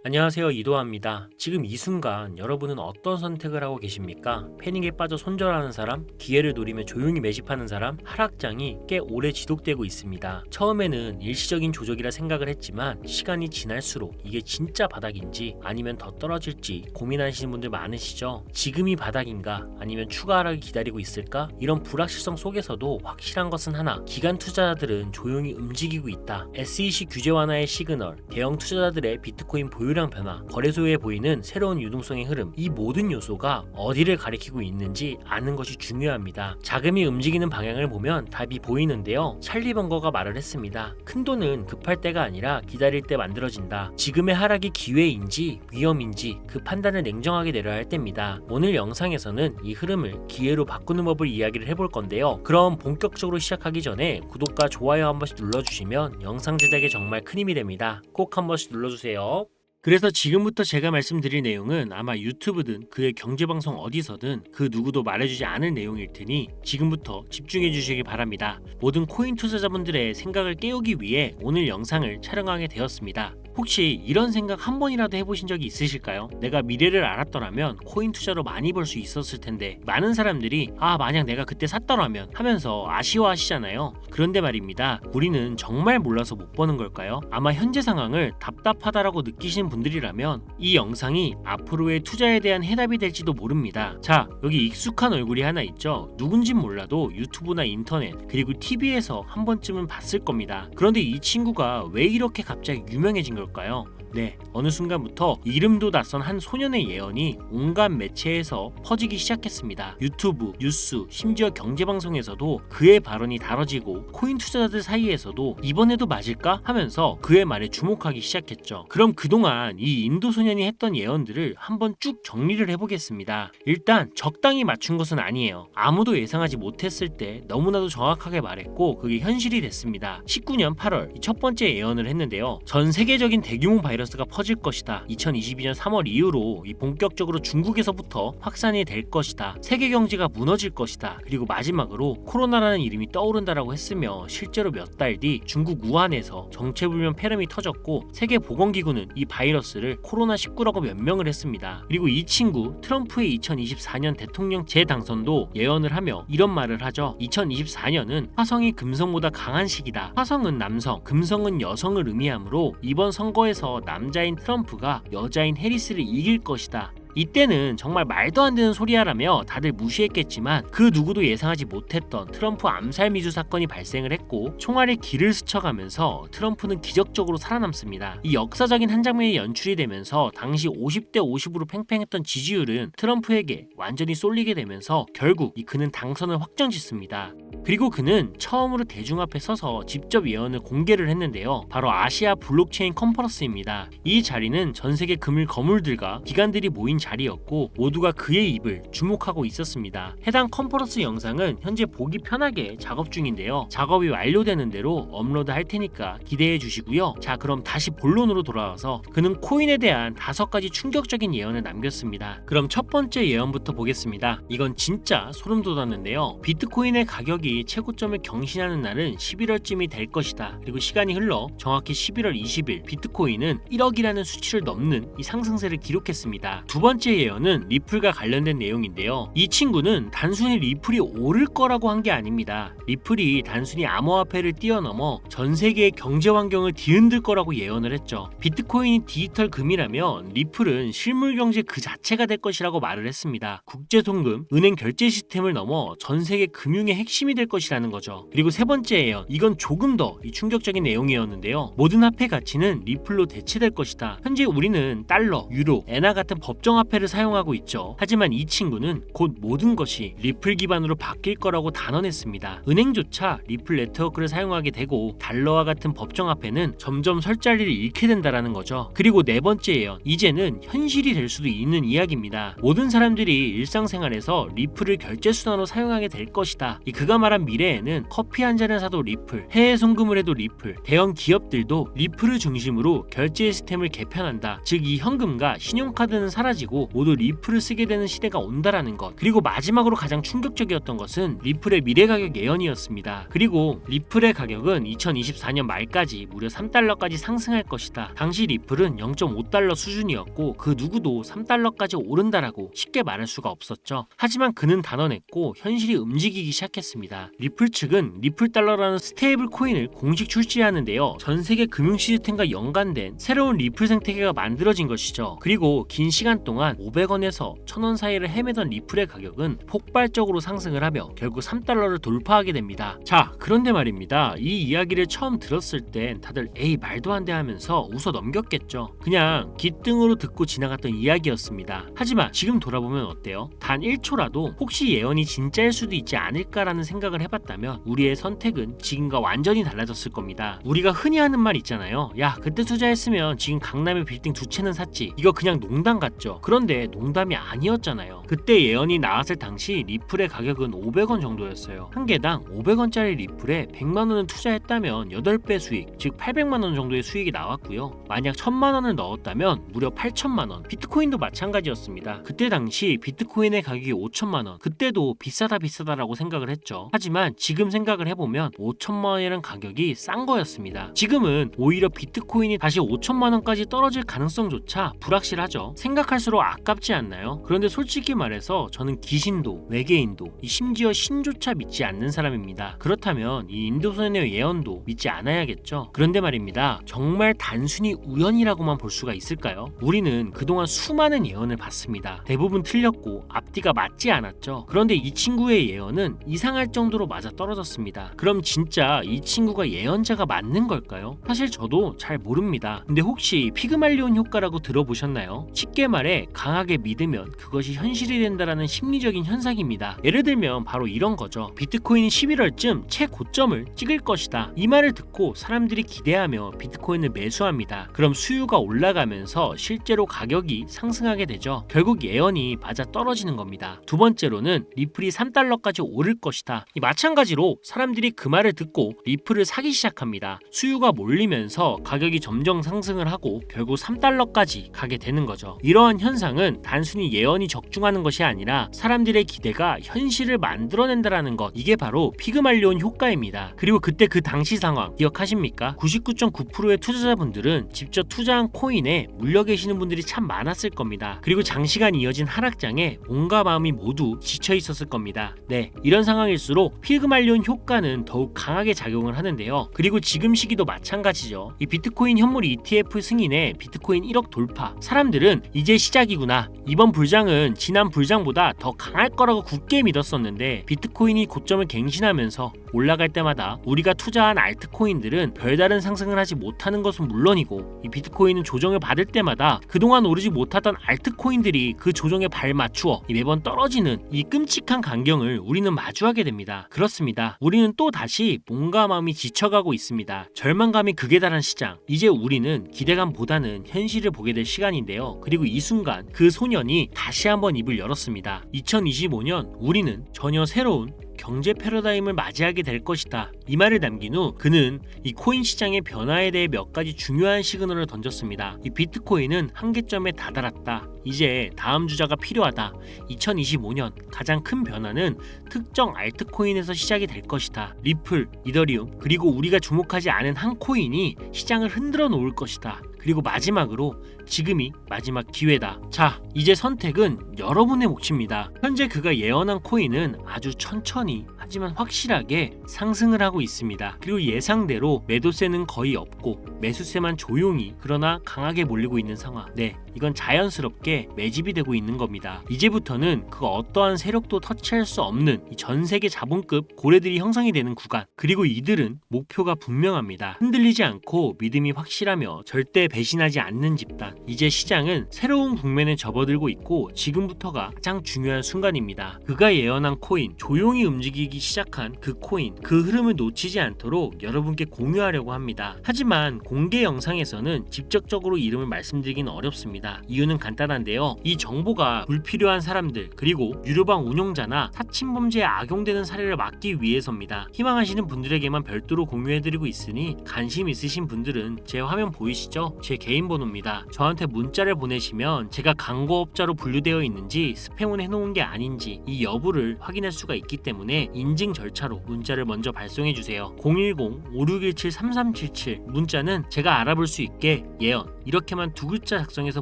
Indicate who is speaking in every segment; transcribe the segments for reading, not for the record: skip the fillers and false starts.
Speaker 1: 안녕하세요, 이도하입니다. 지금 이 순간 여러분은 어떤 선택을 하고 계십니까? 패닉에 빠져 손절하는 사람, 기회를 노리며 조용히 매집하는 사람, 하락장이 꽤 오래 지속되고 있습니다. 처음에는 일시적인 조정이라 생각을 했지만 시간이 지날수록 이게 진짜 바닥인지 아니면 더 떨어질지 고민하시는 분들 많으시죠? 지금이 바닥인가 아니면 추가 하락이 기다리고 있을까? 이런 불확실성 속에서도 확실한 것은 하나, 기관 투자자들은 조용히 움직이고 있다. SEC 규제 완화의 시그널, 대형 투자자들의 비트코인 보유량 변화, 거래소에 보이는 새로운 유동성의 흐름, 이 모든 요소가 어디를 가리키고 있는지 아는 것이 중요합니다. 자금이 움직이는 방향을 보면 답이 보이는데요. 찰리 번거가 말을 했습니다. 큰 돈은 급할 때가 아니라 기다릴 때 만들어진다. 지금의 하락이 기회인지 위험인지 그 판단을 냉정하게 내려야 할 때입니다. 오늘 영상에서는 이 흐름을 기회로 바꾸는 법을 이야기를 해볼 건데요. 그럼 본격적으로 시작하기 전에 구독과 좋아요 한 번씩 눌러주시면 영상 제작에 정말 큰 힘이 됩니다. 꼭 한 번씩 눌러주세요. 그래서 지금부터 제가 말씀드릴 내용은 아마 유튜브든 그의 경제방송 어디서든 그 누구도 말해주지 않을 내용일 테니 지금부터 집중해 주시기 바랍니다. 모든 코인 투자자분들의 생각을 깨우기 위해 오늘 영상을 촬영하게 되었습니다. 혹시 이런 생각 한 번이라도 해보신 적이 있으실까요? 내가 미래를 알았더라면 코인 투자로 많이 벌 수 있었을 텐데. 많은 사람들이 만약 내가 그때 샀더라면 하면서 아쉬워하시잖아요. 그런데 말입니다, 우리는 정말 몰라서 못 버는 걸까요? 아마 현재 상황을 답답하다라고 느끼시는 분들이라면 이 영상이 앞으로의 투자에 대한 해답이 될지도 모릅니다. 자, 여기 익숙한 얼굴이 하나 있죠? 누군진 몰라도 유튜브나 인터넷 그리고 TV에서 한 번쯤은 봤을 겁니다. 그런데 이 친구가 왜 이렇게 갑자기 유명해진 걸까요? 네, 어느 순간부터 이름도 낯선 한 소년의 예언이 온갖 매체에서 퍼지기 시작했습니다. 유튜브, 뉴스, 심지어 경제방송에서도 그의 발언이 다뤄지고 코인 투자자들 사이에서도 이번에도 맞을까? 하면서 그의 말에 주목하기 시작했죠. 그럼 그동안 이 인도 소년이 했던 예언들을 한번 쭉 정리를 해보겠습니다. 일단 적당히 맞춘 것은 아니에요. 아무도 예상하지 못했을 때 너무나도 정확하게 말했고 그게 현실이 됐습니다. 19년 8월 첫 번째 예언을 했는데요. 전 세계적인 대규모 바이러스가 퍼질 것이다. 2022년 3월 이후로 본격적으로 중국에서부터 확산이 될 것이다. 세계 경제가 무너질 것이다. 그리고 마지막으로 코로나라는 이름이 떠오른다라고 했으며 실제로 몇 달 뒤 중국 우한에서 정체불명 폐렴이 터졌고 세계보건기구는 이 바이러스를 코로나19라고 변명을 했습니다. 그리고 이 친구 트럼프의 2024년 대통령 재당선도 예언을 하며 이런 말을 하죠. 2024년은 화성이 금성보다 강한 시기다. 화성은 남성, 금성은 여성을 의미하므로 이번 선거에서 남자인 트럼프가 여자인 해리스를 이길 것이다. 이때는 정말 말도 안 되는 소리야라며 다들 무시했겠지만 그 누구도 예상하지 못했던 트럼프 암살 미주 사건이 발생을 했고 총알의 길을 스쳐가면서 트럼프는 기적적으로 살아남습니다. 이 역사적인 한 장면이 연출이 되면서 당시 50대 50으로 팽팽했던 지지율은 트럼프에게 완전히 쏠리게 되면서 결국 그는 당선을 확정짓습니다. 그리고 그는 처음으로 대중 앞에 서서 직접 예언을 공개를 했는데요. 바로 아시아 블록체인 컨퍼런스입니다. 이 자리는 전 세계 금일 거물들과 기관들이 모인 자리였고 모두가 그의 입을 주목하고 있었습니다. 해당 컨퍼런스 영상은 현재 보기 편하게 작업 중인데요. 작업이 완료되는 대로 업로드 할 테니까 기대해 주시고요. 자, 그럼 다시 본론으로 돌아와서 그는 코인에 대한 5가지 충격적인 예언을 남겼습니다. 그럼 첫 번째 예언부터 보겠습니다. 이건 진짜 소름 돋았는데요. 비트코인의 가격이 최고점을 경신하는 날은 11월쯤이 될 것이다. 그리고 시간이 흘러 정확히 11월 20일 비트코인은 1억이라는 수치를 넘는 이 상승세를 기록했습니다. 두 번째 예언은 리플과 관련된 내용인데요. 이 친구는 단순히 리플이 오를 거라고 한 게 아닙니다. 리플이 단순히 암호화폐를 뛰어넘어 전 세계의 경제 환경을 뒤흔들 거라고 예언을 했죠. 비트코인이 디지털 금이라면 리플은 실물 경제 그 자체가 될 것이라고 말을 했습니다. 국제 송금, 은행 결제 시스템을 넘어 전 세계 금융의 핵심이 될 것이라는 거죠. 그리고 세 번째 예언, 이건 조금 더 충격적인 내용이었는데요. 모든 화폐 가치는 리플로 대체될 것이다. 현재 우리는 달러, 유로, 엔화 같은 법정 화폐를 사용하고 있죠. 하지만 이 친구는 곧 모든 것이 리플 기반으로 바뀔 거라고 단언했습니다. 은행조차 리플 네트워크를 사용하게 되고 달러와 같은 법정 화폐는 점점 설 자리를 잃게 된다라는 거죠. 그리고 네 번째 예언, 이제는 현실이 될 수도 있는 이야기입니다. 모든 사람들이 일상생활에서 리플을 결제 수단으로 사용하게 될 것이다. 그가 말한 말한 미래에는 커피 한 잔을 사도 리플, 해외 송금을 해도 리플, 대형 기업들도 리플을 중심으로 결제 시스템을 개편한다. 즉 이 현금과 신용카드는 사라지고 모두 리플을 쓰게 되는 시대가 온다라는 것. 그리고 마지막으로 가장 충격적이었던 것은 리플의 미래 가격 예언이었습니다. 그리고 리플의 가격은 2024년 말까지 무려 3달러까지 상승할 것이다. 당시 리플은 0.5달러 수준이었고 그 누구도 3달러까지 오른다라고 쉽게 말할 수가 없었죠. 하지만 그는 단언했고 현실이 움직이기 시작했습니다. 리플 측은 리플 달러라는 스테이블 코인을 공식 출시하는데요. 전 세계 금융 시스템과 연관된 새로운 리플 생태계가 만들어진 것이죠. 그리고 긴 시간 동안 500원에서 1000원 사이를 헤매던 리플의 가격은 폭발적으로 상승을 하며 결국 3달러를 돌파하게 됩니다. 자, 그런데 말입니다. 이 이야기를 처음 들었을 땐 다들 에이 말도 안 돼 하면서 웃어 넘겼겠죠. 그냥 귓등으로 듣고 지나갔던 이야기였습니다. 하지만 지금 돌아보면 어때요? 단 1초라도 혹시 예언이 진짜일 수도 있지 않을까라는 생각을 해봤다면 우리의 선택은 지금과 완전히 달라졌을 겁니다. 우리가 흔히 하는 말 있잖아요. 야, 그때 투자했으면 지금 강남에 빌딩 2채는 샀지. 이거 그냥 농담 같죠? 그런데 농담이 아니었잖아요. 그때 예언이 나왔을 당시 리플의 가격은 500원 정도였어요. 한 개당 500원짜리 리플에 100만원을 투자했다면 8배 수익, 즉 800만원 정도의 수익이 나왔고요. 만약 1000만원을 넣었다면 무려 8천만원. 비트코인도 마찬가지였습니다. 그때 당시 비트코인의 가격이 5천만원. 그때도 비싸다라고 생각을 했죠. 하지만 지금 생각을 해보면 5천만원이라는 가격이 싼 거였습니다. 지금은 오히려 비트코인이 다시 5천만원까지 떨어질 가능성조차 불확실하죠. 생각할수록 아깝지 않나요? 그런데 솔직히 말해서 저는 귀신도 외계인도 심지어 신조차 믿지 않는 사람입니다. 그렇다면 이 인도선의 예언도 믿지 않아야겠죠. 그런데 말입니다. 정말 단순히 우연이라고만 볼 수가 있을까요? 우리는 그동안 수많은 예언을 봤습니다. 대부분 틀렸고 앞뒤가 맞지 않았죠. 그런데 이 친구의 예언은 이상할 정도로 맞아 떨어졌습니다. 그럼 진짜 이 친구가 예언자가 맞는 걸까요? 사실 저도 잘 모릅니다. 근데 혹시 피그말리온 효과라고 들어보셨나요? 쉽게 말해 강하게 믿으면 그것이 현실이 된다라는 심리적인 현상입니다. 예를 들면 바로 이런 거죠. 비트코인이 11월쯤 최고점을 찍을 것이다. 이 말을 듣고 사람들이 기대하며 비트코인을 매수합니다. 그럼 수요가 올라가면서 실제로 가격이 상승하게 되죠. 결국 예언이 맞아 떨어지는 겁니다. 두 번째로는 리플이 3달러까지 오를 것이다. 마찬가지로 사람들이 그 말을 듣고 리플을 사기 시작합니다. 수요가 몰리면서 가격이 점점 상승을 하고 결국 3달러까지 가게 되는 거죠. 이러한 현상은 단순히 예언이 적중하는 것이 아니라 사람들의 기대가 현실을 만들어낸다라는 것, 이게 바로 피그말리온 효과입니다. 그리고 그때 그 당시 상황 기억하십니까? 99.9%의 투자자분들은 직접 투자한 코인에 물려 계시는 분들이 참 많았을 겁니다. 그리고 장시간 이어진 하락장에 몸과 마음이 모두 지쳐 있었을 겁니다. 네, 이런 상황일수록 피그말리온 효과는 더욱 강하게 작용을 하는데요. 그리고 지금 시기도 마찬가지죠. 이 비트코인 현물 ETF 승인에 비트코인 1억 돌파. 사람들은 이제 시작이구나. 이번 불장은 지난 불장보다 더 강할 거라고 굳게 믿었었는데 비트코인이 고점을 갱신하면서 올라갈 때마다 우리가 투자한 알트코인들은 별다른 상승을 하지 못하는 것은 물론이고 이 비트코인은 조정을 받을 때마다 그동안 오르지 못하던 알트코인들이 그 조정에 발맞추어 매번 떨어지는 이 끔찍한 광경을 우리는 마주하게 됩니다. 그렇습니다. 우리는 또 다시 몸과 마음이 지쳐가고 있습니다. 절망감이 극에 달한 시장. 이제 우리는 기대감보다는 현실을 보게 될 시간인데요. 그리고 이 순간 그 소년이 다시 한번 입을 열었습니다. 2025년 우리는 전혀 새로운 경제 패러다임을 맞이하게 될 것이다. 이 말을 남긴 후 그는 이 코인 시장의 변화에 대해 몇 가지 중요한 시그널을 던졌습니다. 이 비트코인은 한계점에 다다랐다. 이제 다음 주자가 필요하다. 2025년 가장 큰 변화는 특정 알트코인에서 시작이 될 것이다. 리플, 이더리움, 그리고 우리가 주목하지 않은 한 코인이 시장을 흔들어 놓을 것이다. 그리고 마지막으로 지금이 마지막 기회다. 자, 이제 선택은 여러분의 몫입니다. 현재 그가 예언한 코인은 아주 천천히 하지만 확실하게 상승을 하고 있습니다. 그리고 예상대로 매도세는 거의 없고 매수세만 조용히 그러나 강하게 몰리고 있는 상황. 네, 이건 자연스럽게 매집이 되고 있는 겁니다. 이제부터는 그 어떠한 세력도 터치할 수 없는 이 전 세계 자본급 고래들이 형성이 되는 구간. 그리고 이들은 목표가 분명합니다. 흔들리지 않고 믿음이 확실하며 절대 배신하지 않는 집단. 이제 시장은 새로운 국면에 접어들고 있고 지금부터가 가장 중요한 순간입니다. 그가 예언한 코인 조용히 움직이기 시작한 그 코인, 그 흐름을 놓치지 않도록 여러분께 공유하려고 합니다. 하지만 공개 영상에서는 직접적으로 이름을 말씀드리긴 어렵습니다. 이유는 간단한데요. 이 정보가 불필요한 사람들 그리고 유료방 운용자나 사칭범죄에 악용되는 사례를 막기 위해서입니다. 희망하시는 분들에게만 별도로 공유해드리고 있으니 관심 있으신 분들은 제 화면 보이시죠? 제 개인 번호입니다. 저한테 문자를 보내시면 제가 광고업자로 분류되어 있는지 스팸을 해놓은 게 아닌지 이 여부를 확인할 수가 있기 때문에 인증 절차로 문자를 먼저 발송해주세요. 010-5617-3377 문자는 제가 알아볼 수 있게 예언 이렇게만 두 글자 작성해서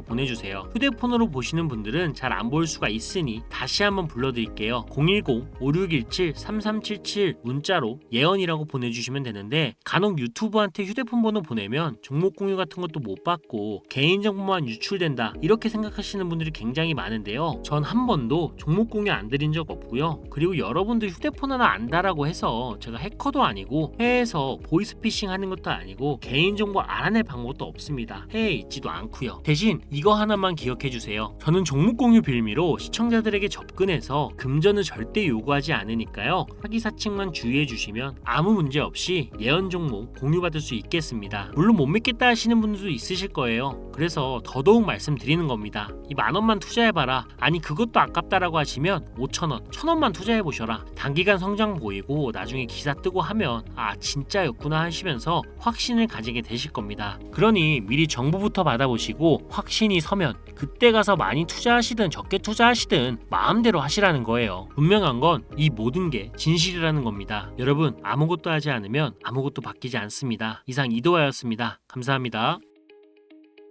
Speaker 1: 보내주세요. 휴대폰으로 보시는 분들은 잘 안 보일 수가 있으니 다시 한번 불러드릴게요. 010-5617-3377 문자로 예언이라고 보내주시면 되는데 간혹 유튜브한테 휴대폰 번호 보내면 종목 공유 같은 것도 못 받고 개인정보만 유출된다 이렇게 생각하시는 분들이 굉장히 많은데요. 전 한 번도 종목 공유 안 드린 적 없고요. 그리고 여러분들 휴대폰 하나 안다라고 해서 제가 해커도 아니고 해외에서 보이스피싱 하는 것도 아니고 개인정보 알아낼 방법도 없습니다. 해외에 있지도 않고요. 대신 이거 하나만 기억해 주세요. 저는 종목 공유 빌미로 시청자들에게 접근해서 금전을 절대 요구하지 않으니까요. 사기사칭만 주의해 주시면 아무 문제 없이 예언 종목 공유받을 수 있겠습니다. 물론 못 믿겠다 하시는 분들도 있으실 거예요. 그래서 더더욱 말씀드리는 겁니다. 이 10,000원만 투자해봐라. 아니 그것도 아깝다라고 하시면 5,000원, 1,000원만 투자해보셔라. 단기간 성장 보이고 나중에 기사 뜨고 하면 아 진짜였구나 하시면서 확신을 가지게 되실 겁니다. 그러니 미리 정보부터 받아보시고 확신이 서면 그때 가서 많이 투자하시든 적게 투자하시든 마음대로 하시라는 거예요. 분명한 건 이 모든 게 진실이라는 겁니다. 여러분 아무것도 하지 않으면 아무것도 바뀌지 않습니다. 이상 이도하였습니다. 감사합니다.